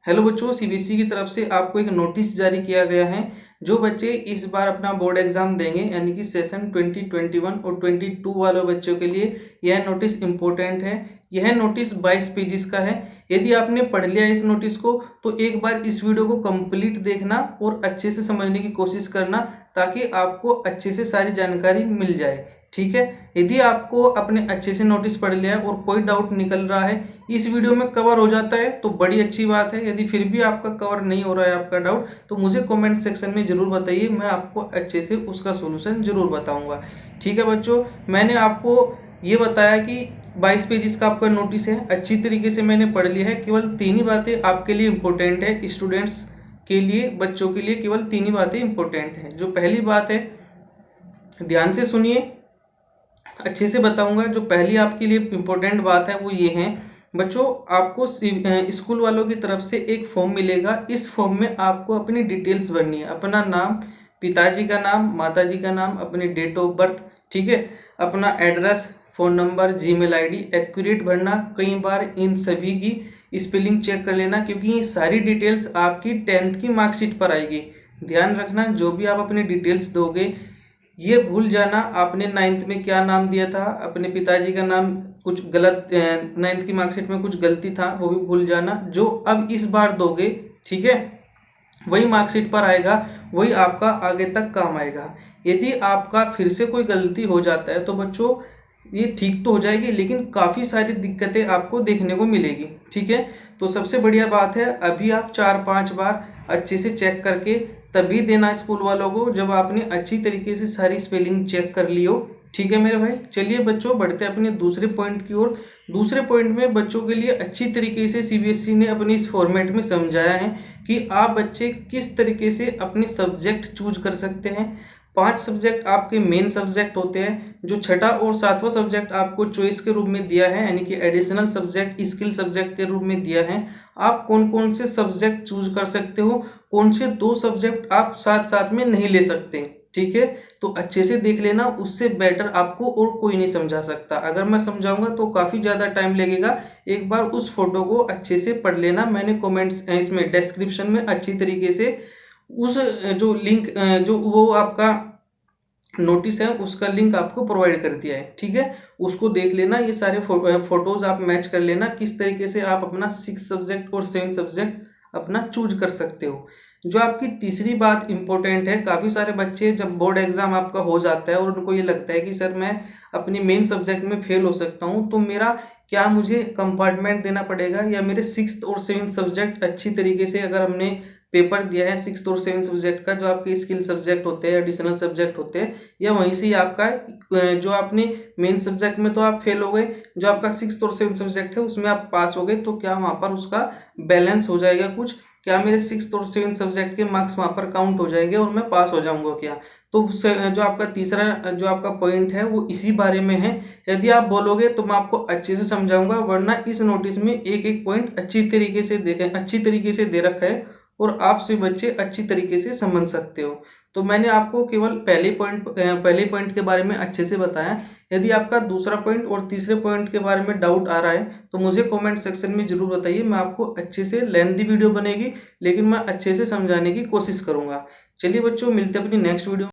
Hello बच्चों, CBSE की तरफ से आपको एक नोटिस जारी किया गया है। जो बच्चे इस बार अपना बोर्ड एग्जाम देंगे यानी कि सेशन 2021 और 22 वाले बच्चों के लिए यह नोटिस इम्पोर्टेंट है। यह नोटिस 22 पेजेस का है। यदि आपने पढ़ लिया इस नोटिस को तो एक बार इस वीडियो को कंप्लीट देखना और अच्छे से समझने की कोशिश करना, ताकि आपको अच्छे से सारी जानकारी मिल जाए। ठीक है, यदि आपको अपने अच्छे से नोटिस पढ़ लिया है और कोई डाउट निकल रहा है, इस वीडियो में कवर हो जाता है तो बड़ी अच्छी बात है। यदि फिर भी आपका कवर नहीं हो रहा है आपका डाउट, तो मुझे कमेंट सेक्शन में जरूर बताइए, मैं आपको अच्छे से उसका सोल्यूशन जरूर बताऊंगा। ठीक है बच्चों, मैंने आपको ये बताया कि 22 पेजेस का आपका नोटिस है, अच्छी तरीके से मैंने पढ़ लिया है। केवल 3 ही बातें आपके लिए इंपॉर्टेंट है, स्टूडेंट्स के लिए, बच्चों के लिए केवल 3 ही बातें इंपॉर्टेंट है। जो पहली बात है, ध्यान से सुनिए, अच्छे से बताऊंगा। जो पहली आपके लिए इम्पोर्टेंट बात है वो ये है बच्चों, आपको स्कूल वालों की तरफ से एक फॉर्म मिलेगा। इस फॉर्म में आपको अपनी डिटेल्स भरनी है, अपना नाम, पिताजी का नाम, माताजी का नाम, अपनी डेट ऑफ बर्थ, ठीक है, अपना address, phone number, Gmail ID accurate भरना। कई बार इन सभी की स्पेलिंग चेक कर लेना, क्योंकि ये सारी डिटेल्स आपकी 10th की मार्कशीट पर आएगी। ध्यान रखना, जो भी आप अपनी डिटेल्स दोगे ये भूल जाना आपने 9th में क्या नाम दिया था, अपने पिताजी का नाम कुछ गलत, 9th की मार्कशीट में कुछ गलती था वो भी भूल जाना। जो अब इस बार दोगे, ठीक है, वही मार्कशीट पर आएगा, वही आपका आगे तक काम आएगा। यदि आपका फिर से कोई गलती हो जाता है तो बच्चों ये ठीक तो हो जाएगी, लेकिन काफ़ी सारी दिक्कतें आपको देखने को मिलेगी। ठीक है, तो सबसे बढ़िया बात है अभी आप 4-5 बार अच्छे से चेक करके तभी देना स्कूल वालों को, जब आपने अच्छी तरीके से सारी स्पेलिंग चेक कर ली हो। ठीक है मेरे भाई, चलिए बच्चों बढ़ते हैं अपने दूसरे पॉइंट की ओर। दूसरे पॉइंट में बच्चों के लिए अच्छी तरीके से सीबीएसई ने अपने इस फॉर्मेट में समझाया है कि आप बच्चे किस तरीके से अपने सब्जेक्ट चूज कर सकते हैं। 5 सब्जेक्ट आपके मेन सब्जेक्ट होते हैं, जो छठा और 7वां सब्जेक्ट आपको चॉइस के रूप में दिया है, यानी कि एडिशनल सब्जेक्ट, स्किल सब्जेक्ट के रूप में दिया है। आप कौन कौन से सब्जेक्ट चूज कर सकते हो, कौन से 2 सब्जेक्ट आप साथ साथ में नहीं ले सकते। ठीक है, तो अच्छे से देख लेना, उससे बेटर आपको और कोई नहीं समझा सकता। अगर मैं समझाऊंगा तो काफ़ी ज़्यादा टाइम लगेगा। एक बार उस फोटो को अच्छे से पढ़ लेना, मैंने कमेंट्स इसमें डिस्क्रिप्शन में अच्छी तरीके से उस जो लिंक, जो वो आपका नोटिस है उसका लिंक आपको प्रोवाइड कर दिया है। ठीक है, उसको देख लेना, ये सारे फोटोज आप मैच कर लेना, किस तरीके से आप अपना 6 सब्जेक्ट और 7 सब्जेक्ट अपना चूज कर सकते हो। जो आपकी तीसरी बात इंपॉर्टेंट है, काफ़ी सारे बच्चे जब बोर्ड एग्जाम आपका हो जाता है और उनको ये लगता है कि सर मैं अपनी मेन सब्जेक्ट में फेल हो सकता हूँ, तो मेरा क्या मुझे कंपार्टमेंट देना पड़ेगा, या मेरे 6th और 7th सब्जेक्ट अच्छी तरीके से, अगर हमने पेपर दिया है 6th और 7th सब्जेक्ट का, जो आपके स्किल सब्जेक्ट होते हैं, एडिशनल सब्जेक्ट होते हैं, या वहीं से ही आपका जो आपने मेन सब्जेक्ट में तो आप फेल हो गए, जो आपका 6th और 7th सब्जेक्ट है उसमें आप पास हो गए, तो क्या वहाँ पर उसका बैलेंस हो जाएगा कुछ, क्या मेरे 6th और 7th सब्जेक्ट के मार्क्स वहाँ पर काउंट हो जाएंगे और मैं पास हो जाऊंगा क्या। तो जो आपका तीसरा जो आपका पॉइंट है वो इसी बारे में है। यदि आप बोलोगे तो मैं आपको अच्छे से समझाऊंगा, वरना इस नोटिस में एक एक पॉइंट अच्छी तरीके से दे रखा है और आप सभी बच्चे अच्छी तरीके से समझ सकते हो। तो मैंने आपको केवल पहले पॉइंट के बारे में अच्छे से बताया। यदि आपका दूसरा पॉइंट और तीसरे पॉइंट के बारे में डाउट आ रहा है तो मुझे कमेंट सेक्शन में जरूर बताइए, मैं आपको अच्छे से, लेंथी वीडियो बनेगी लेकिन मैं अच्छे से समझाने की कोशिश करूंगा। चलिए बच्चों, मिलते हैं अपनी नेक्स्ट वीडियो।